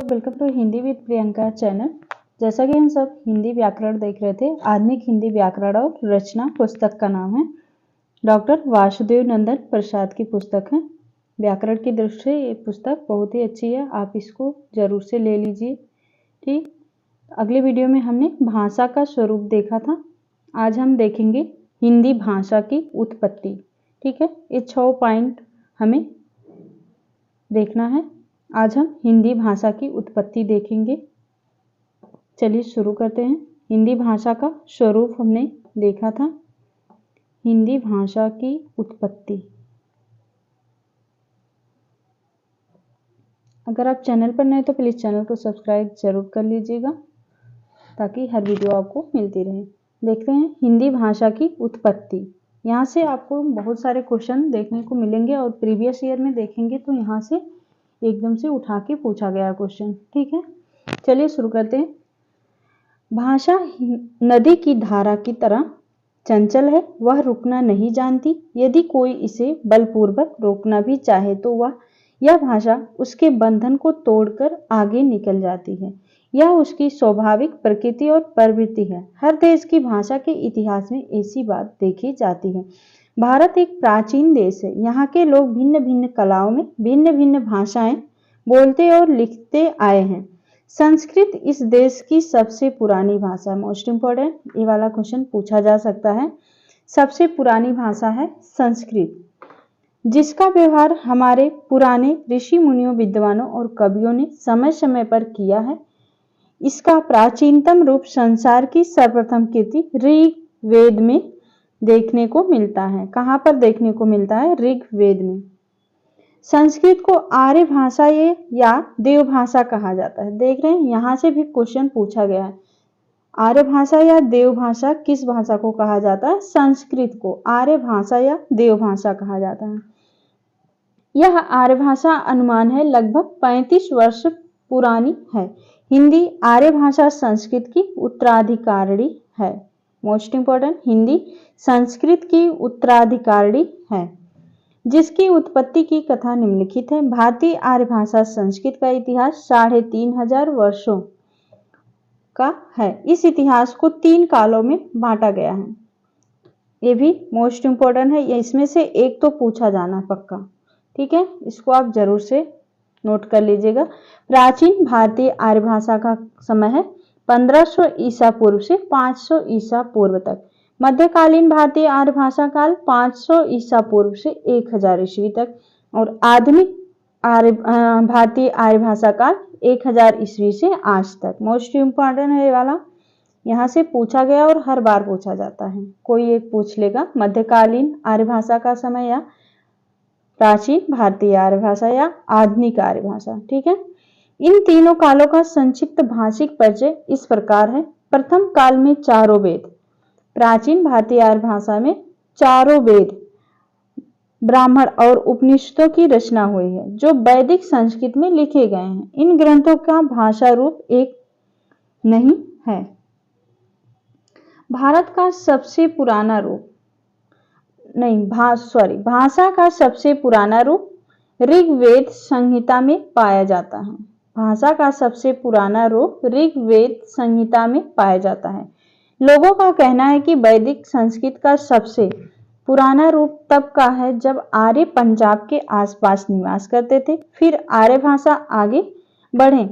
Welcome to Hindi with Priyanka channel. जैसा कि हम सब हिंदी व्याकरण देख रहे थे, आधुनिक हिंदी व्याकरण और रचना पुस्तक का नाम है। डॉक्टर वासुदेव नंदन प्रसाद की पुस्तक है। व्याकरण की दृष्टि से ये पुस्तक बहुत ही अच्छी है, आप इसको जरूर से ले लीजिए। ठीक, अगले वीडियो में हमने भाषा का स्वरूप देखा था, आज हम देखेंगे हिंदी भाषा की उत्पत्ति। ठीक है, ये 6 पॉइंट हमें देखना है। आज हम हिंदी भाषा की उत्पत्ति देखेंगे। चलिए शुरू करते हैं। हिंदी भाषा का स्वरूप हमने देखा था। हिंदी भाषा की उत्पत्ति। अगर आप चैनल पर नए तो प्लीज चैनल को सब्सक्राइब जरूर कर लीजिएगा ताकि हर वीडियो आपको मिलती रहे। देखते हैं हिंदी भाषा की उत्पत्ति। यहाँ से आपको बहुत सारे क्वेश्चन देखने को मिलेंगे और प्रीवियस ईयर में देखेंगे तो यहाँ से एकदम से उठा के पूछा गया क्वेश्चन। ठीक है, चलिए शुरू करते हैं। भाषा नदी की धारा की तरह चंचल है, वह रुकना नहीं जानती। यदि कोई इसे बलपूर्वक रोकना भी चाहे तो यह भाषा उसके बंधन को तोड़कर आगे निकल जाती है। यह उसकी स्वाभाविक प्रकृति और प्रवृत्ति है। हर देश की भाषा के इतिहास में ऐसी बात देखी जाती है। भारत एक प्राचीन देश है। यहाँ के लोग भिन्न भिन्न कलाओं में भिन्न भिन्न भाषाएं बोलते और लिखते आए हैं। संस्कृत इस देश की सबसे पुरानी भाषा है। मोस्ट इंपॉर्टेंट, ये वाला क्वेश्चन पूछा जा सकता है। सबसे पुरानी भाषा है संस्कृत, जिसका व्यवहार हमारे पुराने ऋषि मुनियों, विद्वानों और कवियों ने समय समय पर किया है। इसका प्राचीनतम रूप संसार की सर्वप्रथम कृति ऋग्वेद में देखने को मिलता है। कहाँ पर देखने को मिलता है? ऋग्वेद में। संस्कृत को आर्य भाषा या देव भाषा कहा जाता है। देख रहे हैं, यहाँ से भी क्वेश्चन पूछा गया है। आर्य भाषा या देव भाषा, किस भाषा को कहा जाता है? संस्कृत को आर्य भाषा या देव भाषा कहा जाता है। यह आर्य भाषा अनुमान है लगभग 35 वर्ष पुरानी है। हिंदी आर्य भाषा संस्कृत की उत्तराधिकारी है। मोस्ट इंपॉर्टेंट, हिंदी संस्कृत की उत्तराधिकारी है, जिसकी उत्पत्ति की कथा निम्नलिखित है। भारतीय आर्य भाषा संस्कृत का इतिहास 3500 वर्षों का है। इस इतिहास को 3 कालों में बांटा गया है। ये भी मोस्ट इंपॉर्टेंट है, ये इसमें से एक तो पूछा जाना पक्का। ठीक है, इसको आप जरूर से नोट कर लीजिएगा। प्राचीन भारतीय आर्य भाषा का समय है 1500 ईसा पूर्व से 500 ईसा पूर्व तक। मध्यकालीन भारतीय आर्य भाषा काल 500 ईसा पूर्व से 1000 ईस्वी तक और आधुनिक भारतीय आर्य भाषा काल 1000 ईस्वी से आज तक। मोस्ट इंपॉर्टेंट है ये वाला, यहाँ से पूछा गया और हर बार पूछा जाता है। कोई एक पूछ लेगा, मध्यकालीन आर्य भाषा का समय या प्राचीन भारतीय आर्य भाषा या आधुनिक आर्य भाषा। ठीक है, इन तीनों कालों का संक्षिप्त भाषिक परिचय इस प्रकार है। प्रथम काल में चारों वेद, प्राचीन भारतीय आर्य भाषा में चारों वेद, ब्राह्मण और उपनिषदों की रचना हुई है, जो वैदिक संस्कृत में लिखे गए हैं। इन ग्रंथों का भाषा रूप एक नहीं है। भारत का सबसे पुराना रूप भाषा का सबसे पुराना रूप ऋग्वेद संहिता में पाया जाता है। भाषा का सबसे पुराना रूप ऋग्वेद संहिता में पाया जाता है। लोगों का कहना है कि वैदिक संस्कृत का सबसे पुराना रूप तब का है जब आर्य पंजाब के आसपास निवास करते थे। फिर आर्य भाषा आगे बढ़े,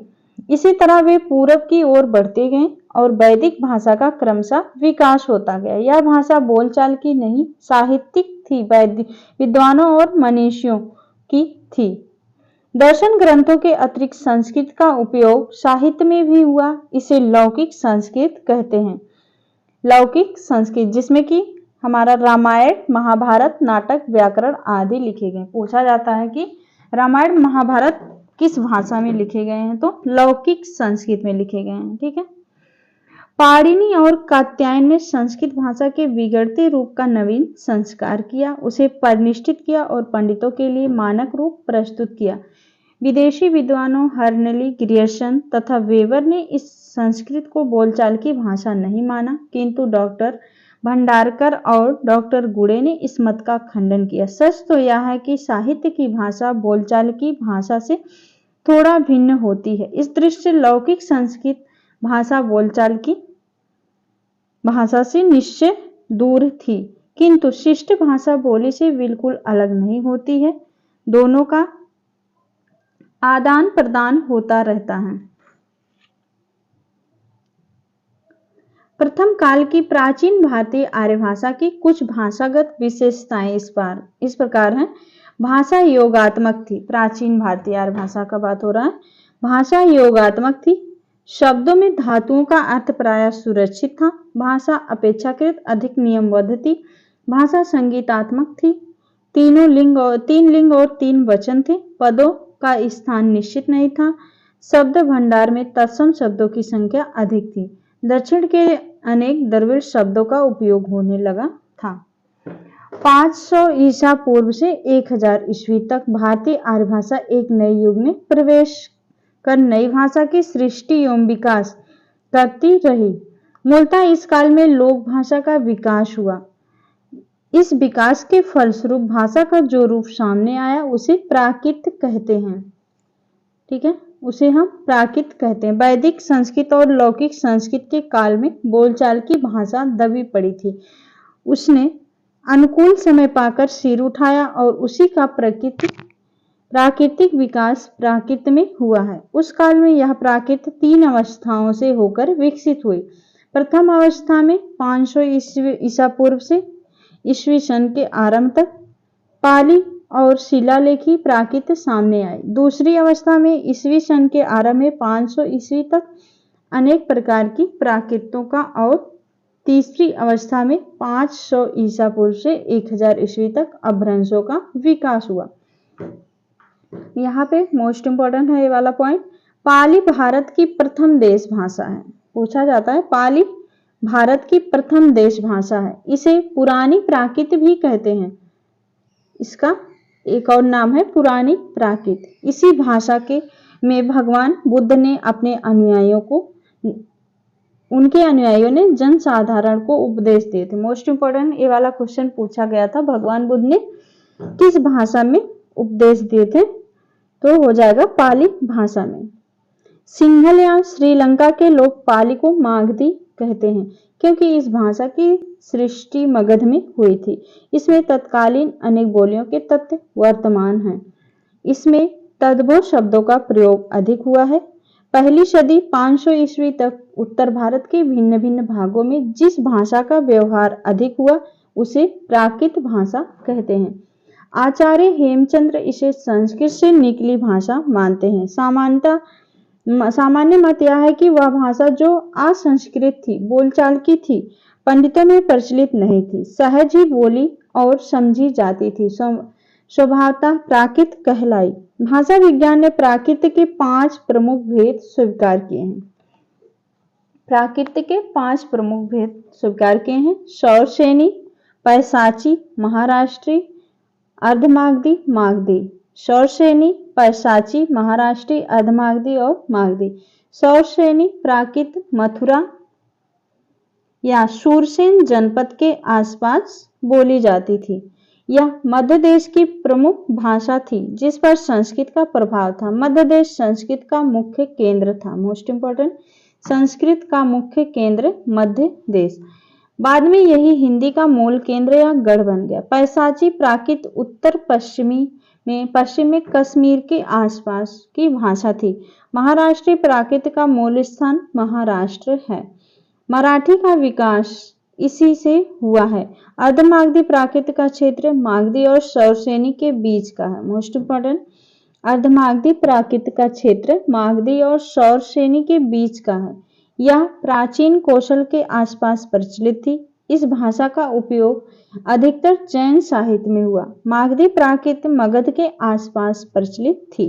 इसी तरह वे पूरब की ओर बढ़ते गए और वैदिक भाषा का क्रमशः विकास होता गया। यह भाषा बोलचाल की नहीं, साहित्यिक थी, विद्वानों और मनीषियों की थी। दर्शन ग्रंथों के अतिरिक्त संस्कृत का उपयोग साहित्य में भी हुआ। इसे लौकिक संस्कृत कहते हैं। लौकिक संस्कृत जिसमें कि हमारा रामायण, महाभारत, नाटक, व्याकरण आदि लिखे गए। पूछा जाता है कि रामायण महाभारत किस भाषा में लिखे गए हैं, तो लौकिक संस्कृत में लिखे गए हैं। ठीक है, पाणिनि और कात्यायन ने संस्कृत भाषा के बिगड़ते रूप का नवीन संस्कार किया, उसे परिनिष्ठित किया और पंडितों के लिए मानक रूप प्रस्तुत किया। विदेशी विद्वानों हर्नली, ग्रियर्सन तथा वेबर ने इस संस्कृत को बोलचाल की भाषा नहीं माना, किंतु डॉक्टर भंडारकर और डॉक्टर गुड़े ने इस मत का खंडन किया। सच तो यह है कि साहित्य की भाषा बोलचाल की भाषा से थोड़ा भिन्न होती है। इस दृष्टि से लौकिक संस्कृत भाषा बोलचाल की भाषा से निश्चय दूर थी, किंतु शिष्ट भाषा बोली से बिल्कुल अलग नहीं होती है। दोनों का आदान प्रदान होता रहता है। प्रथम काल की प्राचीन भारतीय आर्य भाषा की कुछ भाषागत विशेषताएं इस प्रकार हैं। भाषा योगात्मक थी। प्राचीन भारतीय आर्य भाषा का बात हो रहा है। भाषा योगात्मक थी। शब्दों में धातुओं का अर्थ प्रायः सुरक्षित था। भाषा अपेक्षाकृत अधिक नियमबद्ध थी। भाषा संगीतात्मक थी। तीन लिंग और 3 वचन थे। पदों का स्थान निश्चित नहीं था। शब्द भंडार में तत्सम शब्दों की संख्या अधिक थी। दक्षिण के अनेक द्रविड़ शब्दों का उपयोग होने लगा था। 500 ईसा पूर्व से 1000 ईस्वी तक भारतीय आर्य भाषा एक नए युग में प्रवेश कर नई भाषा की सृष्टि एवं विकास करती रही। मूलतः इस काल में लोक भाषा का विकास हुआ। इस विकास के फलस्वरूप भाषा का जो रूप सामने आया उसे प्राकृत कहते हैं। ठीक है, उसे हम प्राकृत कहते हैं। वैदिक संस्कृत और लौकिक संस्कृत के काल में बोलचाल की भाषा दबी पड़ी थी। उसने अनुकूल समय पाकर सिर उठाया और उसी का प्राकृतिक विकास प्राकृत में हुआ है। उस काल में यह प्राकृत 3 अवस्थाओं से होकर विकसित हुई। प्रथम अवस्था में 500 ईसा पूर्व से ईस्वी सन के आरंभ तक पाली और शिलालेखी प्राकृत सामने आए। दूसरी अवस्था में ईस्वी सन के आरंभ में 500 ईस्वी तक अनेक प्रकार की प्राकृतों का और तीसरी अवस्था में 500 ईसा पूर्व से 1000 ईस्वी तक अपभ्रंशों का विकास हुआ। यहाँ पे मोस्ट इंपॉर्टेंट है ये वाला पॉइंट। पाली भारत की प्रथम देश भाषा है। पूछा जाता है पाली भारत की प्रथम देश भाषा है। इसे पुरानी प्राकृत भी कहते हैं। इसका एक और नाम है पुरानी प्राकृत। इसी भाषा में भगवान बुद्ध ने अपने उनके अनुयायियों ने जन साधारण को उपदेश दिए थे। मोस्ट इंपोर्टेंट ये वाला क्वेश्चन पूछा गया था। भगवान बुद्ध ने किस भाषा में उपदेश दिए थे? तो हो जाएगा पाली भाषा में। सिंहल या श्रीलंका के लोग पाली को मागधी कहते हैं, क्योंकि इस भाषा की सृष्टि मगध में हुई थी। इसमें तत्कालीन अनेक बोलियों के तत्व वर्तमान हैं। इसमें तद्भव शब्दों का प्रयोग अधिक हुआ है। पहली सदी 500 ईस्वी तक उत्तर भारत के भिन्न भिन्न भागों में जिस भाषा का व्यवहार अधिक हुआ उसे प्राकृत भाषा कहते हैं। आचार्य हेमचंद्र इसे संस्कृत से निकली भाषा मानते हैं। सामान्य मत यह है कि वह भाषा जो असंस्कृत थी, बोलचाल की थी, पंडितों में प्रचलित नहीं थी, सहज ही बोली और समझी जाती थी, स्वभावतः प्राकृत कहलाई। भाषा विज्ञान ने प्राकृत के 5 प्रमुख भेद स्वीकार किए हैं। प्राकृत के 5 प्रमुख भेद स्वीकार किए हैं। सौरसेनी, पैशाची, महाराष्ट्री, अर्धमागधी, मागधी। सौरसेनी, पैशाची, महाराष्ट्री, अर्धमागधी और मागधी। सौरसेनी प्राकृत मथुरा या सूरसेन जनपद के आसपास बोली जाती थी। यह मध्य देश की प्रमुख भाषा थी जिस पर संस्कृत का प्रभाव था। मध्य देश संस्कृत का मुख्य केंद्र था। मोस्ट इंपोर्टेंट, संस्कृत का मुख्य केंद्र मध्य देश। बाद में यही हिंदी का मूल केंद्र या गढ़ बन गया। पैशाची प्राकृत उत्तर पश्चिम में कश्मीर के आसपास की भाषा थी। महाराष्ट्री प्राकृत का मूल स्थान महाराष्ट्र है। मराठी का विकास इसी से हुआ है। अर्धमागधी प्राकृत का क्षेत्र मागधी और सौरसेनी के बीच का है। मोस्ट इंपोर्टेंट, अर्धमागधी प्राकृत का क्षेत्र मागधी और सौरसेनी के बीच का है। यह प्राचीन कौशल के आसपास प्रचलित थी। इस भाषा का उपयोग अधिकतर जैन साहित्य में हुआ। मागधी प्राकृत मगध के आसपास प्रचलित थी।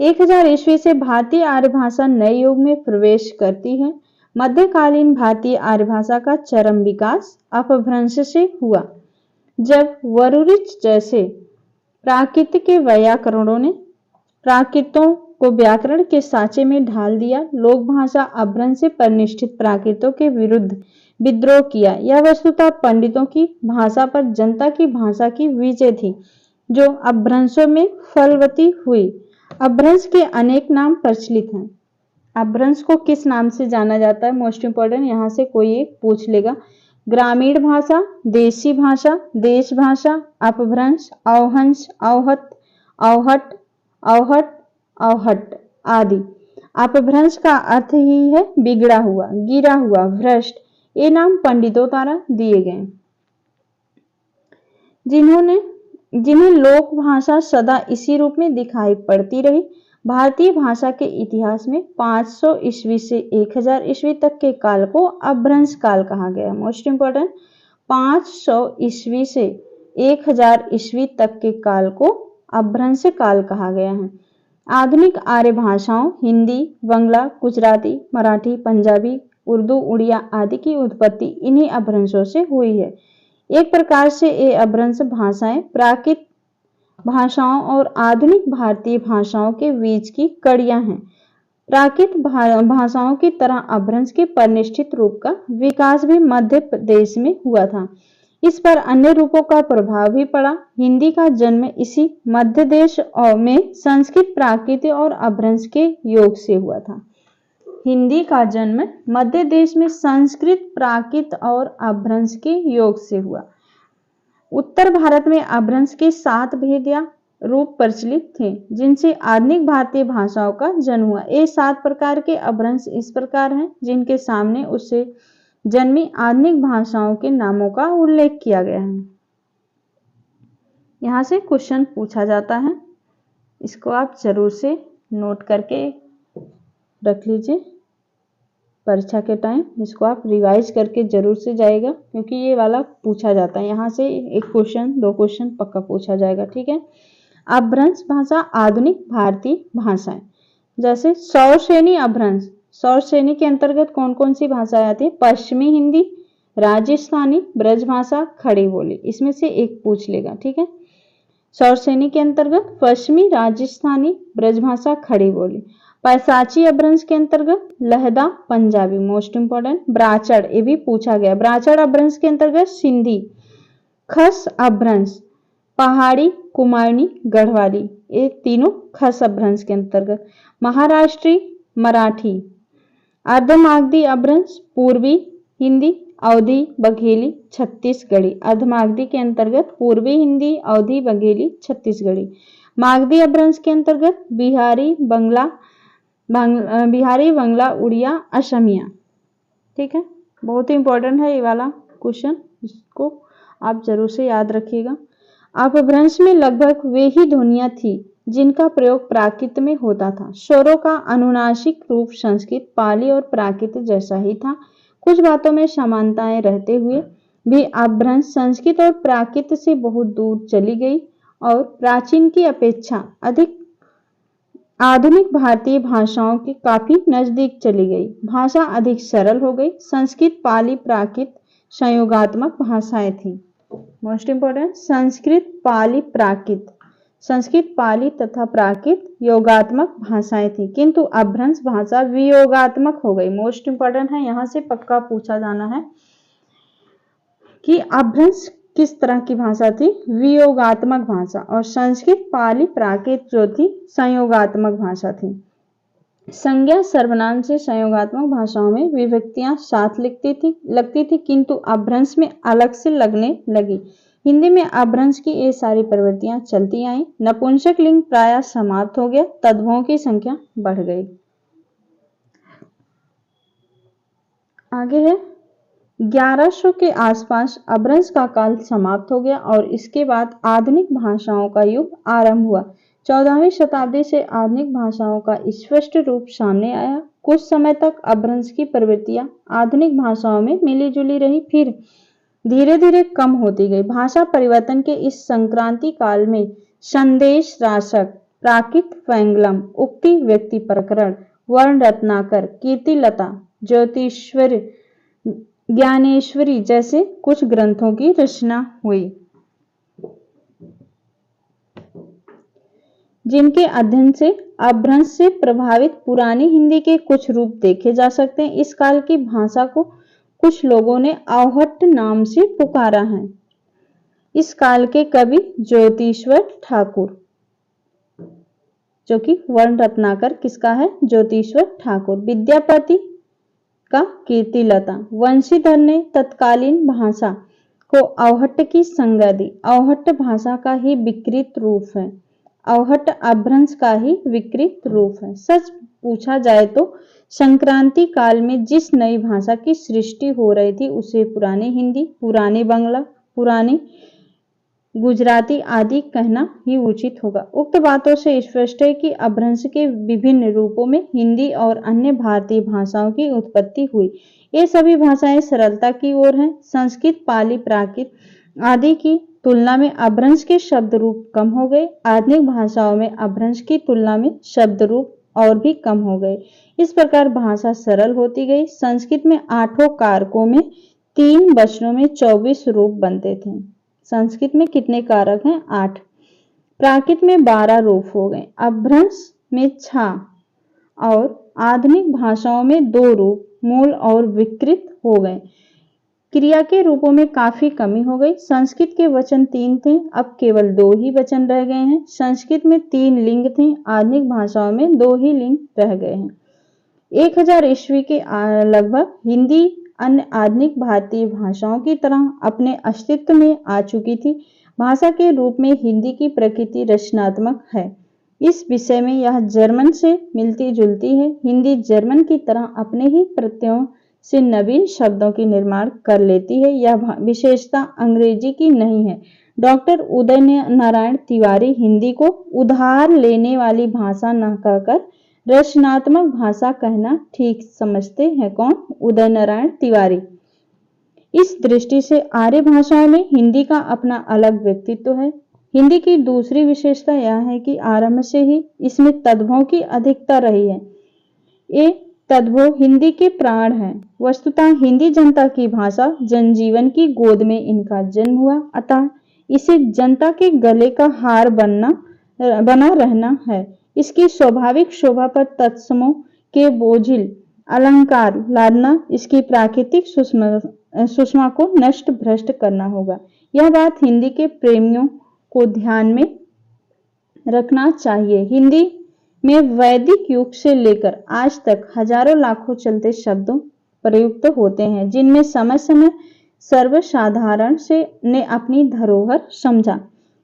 1000 ईस्वी से भारतीय आर्य भाषा नए युग में प्रवेश करती है। मध्यकालीन भारतीय आर्य भाषा का चरम विकास अपभ्रंश से हुआ, जब वरुरिच जैसे प्राकृत के वैयाकरणों ने प्राकृतों को व्याकरण के साँचे में ढाल दिया। लोक भाषा अपभ्रंश से परिनिष्ठित प्राकृतों के विरुद्ध विद्रोह किया। यह वस्तुतः पंडितों की भाषा पर जनता की भाषा की विजय थी, जो अपभ्रंशों में फलवती हुई। अपभ्रंश के अनेक नाम प्रचलित हैं। अपभ्रंश को किस नाम से जाना जाता है? मोस्ट इंपॉर्टेंट, यहाँ से कोई एक पूछ लेगा। ग्रामीण भाषा, देशी भाषा, देश भाषा, अपभ्रंश, अवहंस, अवहत, अवहट, अवहट, अवहट आदि। अपभ्रंश का अर्थ ही है बिगड़ा हुआ, गिरा हुआ, भ्रष्ट। ये नाम पंडितों द्वारा दिए गए, जिन्हें लोक भाषा सदा इसी रूप में दिखाई पड़ती रही। भारतीय भाषा के इतिहास में 500 ईस्वी से 1000 ईस्वी तक के काल को अपभ्रंश काल कहा गया। मोस्ट इंपॉर्टेंट, 500 ईस्वी से 1000 ईस्वी तक के काल को अपभ्रंश काल कहा गया है। आधुनिक आर्य भाषाओं हिंदी, बांग्ला, गुजराती, मराठी, पंजाबी, उर्दू, उड़िया आदि की उत्पत्ति इन्हीं अपभ्रंशों से हुई है। एक प्रकार से ये अपभ्रंश भाषाएं प्राकृत भाषाओं और आधुनिक भारतीय भाषाओं के बीच की कड़ियां हैं। प्राकृत भाषाओं की तरह अपभ्रंश के परिनिष्ठित रूप का विकास भी मध्य प्रदेश में हुआ था। इस पर अन्य रूपों का प्रभाव भी पड़ा। हिंदी का जन्म इसी मध्य देश में संस्कृत, प्राकृत और अपभ्रंश के योग से हुआ था। हिंदी का जन्म मध्य देश में संस्कृत, प्राकृत और अपभ्रंश के योग से हुआ। उत्तर भारत में अपभ्रंश के 7 भेद या रूप प्रचलित थे, जिनसे आधुनिक भारतीय भाषाओं का जन्म हुआ। ये 7 प्रकार के अपभ्रंश इस प्रकार हैं, जिनके सामने उससे जन्मी आधुनिक भाषाओं के नामों का उल्लेख किया गया है। यहाँ से क्वेश्चन पूछा जाता है, इसको आप जरूर से नोट करके रख लीजिए परीक्षा के टाइम। इसको आप रिवाइज करके जरूर से जाएगा, क्योंकि ये वाला पूछा जाता है। यहाँ से 1 क्वेश्चन 2 क्वेश्चन पक्का पूछा जाएगा, ठीक है। अपभ्रंश भाषा आधुनिक भारतीय भाषाएं, जैसे सौर श्रेणी अपभ्रंश। सौर श्रेणी के अंतर्गत कौन कौन सी भाषाएं आती है? पश्चिमी हिंदी, राजस्थानी, ब्रजभाषा, खड़ी बोली। इसमें से एक पूछ लेगा, ठीक है। सौर श्रेणी के अंतर्गत पश्चिमी, राजस्थानी, ब्रजभाषा, खड़ी बोली। पैसाची अपभ्रंश के अंतर्गत लहदा, पंजाबी। मोस्ट इंपॉर्टेंट, ब्राचड़, ये भी पूछा गया। ब्राचड़ अपभ्रंश के अंतर्गत सिंधी। खस अपभ्रंश पहाड़ी, कुमायूनी, गढ़वाली, ये तीनों खस अपभ्रंश के अंतर्गत। महाराष्ट्री, मराठी। अर्धमागधी अपभ्रंश पूर्वी हिंदी, अवधी, बघेली, छत्तीसगढ़ी। अर्धमागधी के अंतर्गत पूर्वी हिंदी, अवधी, बघेली, छत्तीसगढ़ी। मागधी अपभ्रंश के अंतर्गत बिहारी, बांग्ला, उड़िया, असमिया, ठीक है। बहुत ही इंपॉर्टेंट है ये वाला क्वेश्चन, इसको आप जरूर से याद रखिएगा। अपभ्रंश में लगभग वे ही ध्वनियां थी जिनका प्रयोग प्राकृत में होता था। स्वरों का अनुनासिक रूप संस्कृत, पाली और प्राकृत जैसा ही था। कुछ बातों में समानताएं रहते हुए भी अपभ्रंश संस्कृत और प्राकृत से बहुत दूर चली गई और प्राचीन की अपेक्षा अधिक आधुनिक भारतीय भाषाओं के काफी नजदीक चली गई। भाषा अधिक सरल हो गई। संस्कृत, पाली, प्राकृत संयोगात्मक भाषाएं थी। मोस्ट इंपॉर्टेंट, संस्कृत, पाली, प्राकृत। संस्कृत, पाली तथा प्राकृत योगात्मक भाषाएं थी, किंतु अपभ्रंश भाषा वियोगात्मक हो गई। मोस्ट इंपॉर्टेंट है, यहां से पक्का पूछा जाना है कि अपभ्रंश किस तरह की भाषा थी? वियोगात्मक भाषा। और संस्कृत, पाली, प्राकृत जो थी संयोगात्मक भाषा थी। संज्ञा सर्वनाम से संयोगात्मक भाषाओं में विभक्तियां साथ लगती थी, किंतु अपभ्रंश में अलग से लगने लगी। हिंदी में अपभ्रंश की ये सारी प्रवृत्तियां चलती आईं। नपुंसक लिंग प्रायः समाप्त हो गया, तद्भवों की संख्या बढ़ गई। आगे है 1100 के आसपास अपभ्रंश का काल समाप्त हो गया और इसके बाद आधुनिक भाषाओं का युग आरंभ हुआ। 14वीं शताब्दी से आधुनिक भाषाओं का स्पष्ट रूप सामने आया। कुछ समय तक अपभ्रंश की प्रवृत्तियां आधुनिक भाषाओं में मिली जुली रही, फिर धीरे धीरे कम होती गई। भाषा परिवर्तन के इस संक्रांति काल में संदेश राशक, प्राकृत वैंगलम, उक्ति व्यक्ति प्रकरण, वर्ण रत्नाकर, कीर्तिलता, ज्योतिश्वर, ज्ञानेश्वरी जैसे कुछ ग्रंथों की रचना हुई, जिनके अध्ययन से अपभ्रंश से प्रभावित पुरानी हिंदी के कुछ रूप देखे जा सकते हैं। इस काल की भाषा को कुछ लोगों ने अवहट्ट नाम से पुकारा है। इस काल के कवि ज्योतिश्वर ठाकुर। जो कि वर्ण रत्नाकर किसका है? ज्योतिश्वर ठाकुर। विद्यापति का कीर्तिलता। वंशीधर ने तत्कालीन भाषा को अवहट्ट की संज्ञा दी। अवहट्ट भाषा का ही विकृत रूप है। अवहट्ट अपभ्रंश का ही विकृत रूप है। सच पूछा जाए तो संक्रांति काल में जिस नई भाषा की सृष्टि हो रही थी उसे पुरानी हिंदी, पुरानी बांग्ला, पुरानी गुजराती आदि कहना ही उचित होगा। उक्त बातों से स्पष्ट है कि अपभ्रंश के विभिन्न रूपों में हिंदी और अन्य भारतीय भाषाओं की उत्पत्ति हुई। ये सभी भाषाएं सरलता की ओर हैं। संस्कृत, पाली, प्राकृत आदि की तुलना में अपभ्रंश के शब्द रूप कम हो गए। आधुनिक भाषाओं में अपभ्रंश की तुलना में शब्द रूप और भी कम हो गए। इस प्रकार भाषा सरल होती गई। संस्कृत में 8 कारकों में 3 वचनों में 24 रूप बनते थे। संस्कृत में कितने कारक हैं? 8। प्राकृत में 12 रूप हो गए। अपभ्रंश में 6 और आधुनिक भाषाओं में 2 रूप मूल और विकृत हो गए। क्रिया के रूपों में काफी कमी हो गई। संस्कृत के वचन 3 थे, अब केवल 2 ही वचन रह गए हैं। संस्कृत में 3 लिंग थे, आधुनिक भाषाओं में 2 ही लिंग रह गए हैं। 1000 ईस्वी के लगभग हिंदी अन्य आधुनिक भारतीय भाषाओं की तरह अपने अस्तित्व में आ चुकी थी। भाषा के रूप में हिंदी की प्रकृति रचनात्मक है। इस विषय में यह जर्मन से मिलती जुलती है। हिंदी जर्मन की तरह अपने ही प्रत्ययों से नवीन शब्दों की निर्माण कर लेती है। यह विशेषता अंग्रेजी की नहीं है। डॉक्टर उदय नारायण तिवारी हिंदी को उधार लेने वाली भाषा न कहकर रचनात्मक भाषा कहना ठीक समझते हैं। कौन? उदय नारायण तिवारी। इस दृष्टि से आर्य भाषाओं में हिंदी का अपना अलग व्यक्तित्व है। हिंदी की दूसरी विशेषता यह है कि आरंभ से ही इसमें तद्भवों की अधिकता रही है। ये तद्भव हिंदी के प्राण हैं। वस्तुतः हिंदी जनता की भाषा, जनजीवन की गोद में इनका जन्म हुआ, अतः इसे जनता के गले का हार बना रहना है। इसकी स्वाभाविक शोभा पर तत्समों के बोझिल अलंकार लादना इसकी प्राकृतिक सुषमा को नष्ट भ्रष्ट करना होगा। यह बात हिंदी के प्रेमियों को ध्यान में रखना चाहिए। हिंदी में वैदिक युग से लेकर आज तक हजारों लाखों चलते शब्दों प्रयुक्त होते हैं, जिनमें समय समय सर्वसाधारण से ने अपनी धरोहर समझा।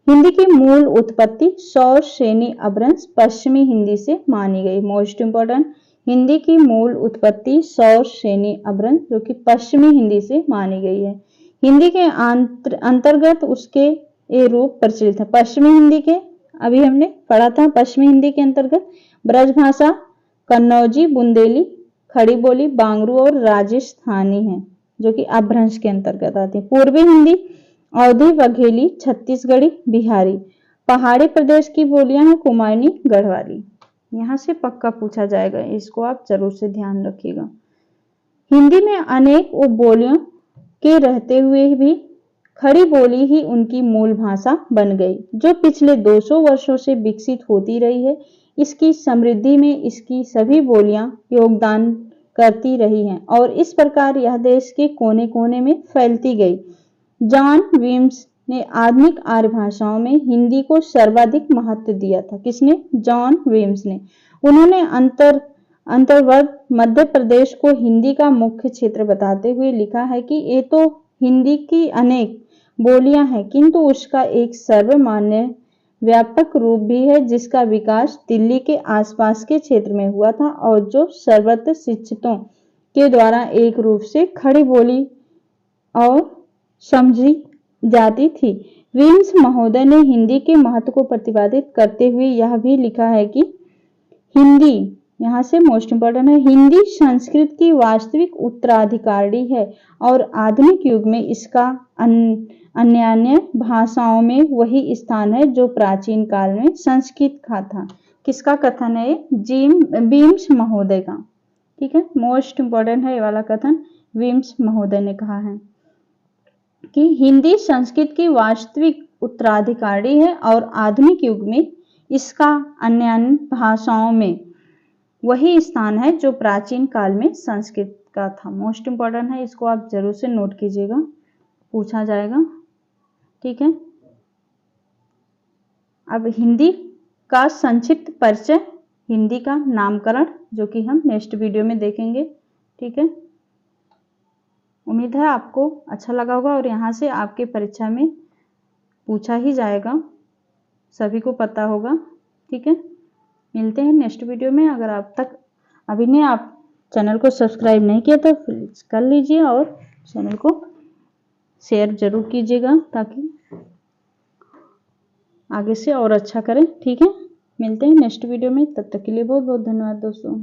हिंदी की मूल उत्पत्ति सौर श्रेणी अपभ्रंश पश्चिमी हिंदी से मानी गई। मोस्ट इंपोर्टेंट, हिंदी की मूल उत्पत्ति सौर श्रेणी अपभ्रंश जो कि पश्चिमी हिंदी से मानी गई है। हिंदी के अंतर्गत उसके ये रूप प्रचलित है। पश्चिमी हिंदी के अभी हमने पढ़ा था। पश्चिमी हिंदी के अंतर्गत ब्रजभाषा, कन्नौजी, बुंदेली, खड़ी बोली, बांगरू और राजस्थानी है जो कि अपभ्रंश के अंतर्गत आती है। पूर्वी हिंदी अवधी, बघेली, छत्तीसगढ़ी, बिहारी। पहाड़ी प्रदेश की बोलियां हैं कुमाऊनी, गढ़वाली। यहाँ से पक्का पूछा जाएगा, इसको आप जरूर से ध्यान रखिएगा। हिंदी में अनेक उपबोलियों के रहते हुए भी खड़ी बोली ही उनकी मूल भाषा बन गई, जो पिछले 200 वर्षों से विकसित होती रही है। इसकी समृद्धि में इसकी सभी बोलियां योगदान करती रही हैं और इस प्रकार यह देश के कोने कोने में फैलती गई। जॉन विम्स ने आधुनिक आर्य भाषाओं में हिंदी को सर्वाधिक महत्व दिया था। किसने? जॉन विम्स ने। उन्होंने अंतर्वर्ग मध्य प्रदेश को हिंदी का मुख्य क्षेत्र बताते हुए लिखा है कि ये तो हिंदी की अनेक बोलियां हैं, किंतु उसका एक सर्वमान्य व्यापक रूप भी है जिसका विकास दिल्ली के आसपास के क्षेत्र में हुआ था और जो सर्वत्र शिक्षितों के द्वारा एक रूप से खड़ी बोली और समझी जाती थी। विम्स महोदय ने हिंदी के महत्व को प्रतिपादित करते हुए यह भी लिखा है कि हिंदी, यहाँ से मोस्ट इंपोर्टेंट है, हिंदी संस्कृत की वास्तविक उत्तराधिकारी है और आधुनिक युग में इसका अन्य भाषाओं में वही स्थान है जो प्राचीन काल में संस्कृत का था। किसका कथन है? विम्स महोदय का। ठीक है, मोस्ट इंपोर्टेंट है ये वाला कथन, विम्स महोदय ने कहा है कि हिंदी संस्कृत की वास्तविक उत्तराधिकारी है और आधुनिक युग में इसका अन्य भाषाओं में वही स्थान है जो प्राचीन काल में संस्कृत का था। मोस्ट इंपोर्टेंट है, इसको आप जरूर से नोट कीजिएगा, पूछा जाएगा। ठीक है, अब हिंदी का संक्षिप्त परिचय, हिंदी का नामकरण, जो कि हम नेक्स्ट वीडियो में देखेंगे। ठीक है, उम्मीद है आपको अच्छा लगा होगा और यहाँ से आपके परीक्षा में पूछा ही जाएगा, सभी को पता होगा। ठीक है, मिलते हैं नेक्स्ट वीडियो में। अगर आप तक अभी ने आप चैनल को सब्सक्राइब नहीं किया तो प्लीज कर लीजिए और चैनल को शेयर जरूर कीजिएगा ताकि आगे से और अच्छा करें। ठीक है, मिलते हैं नेक्स्ट वीडियो में, तब तक के लिए बहुत बहुत धन्यवाद दोस्तों।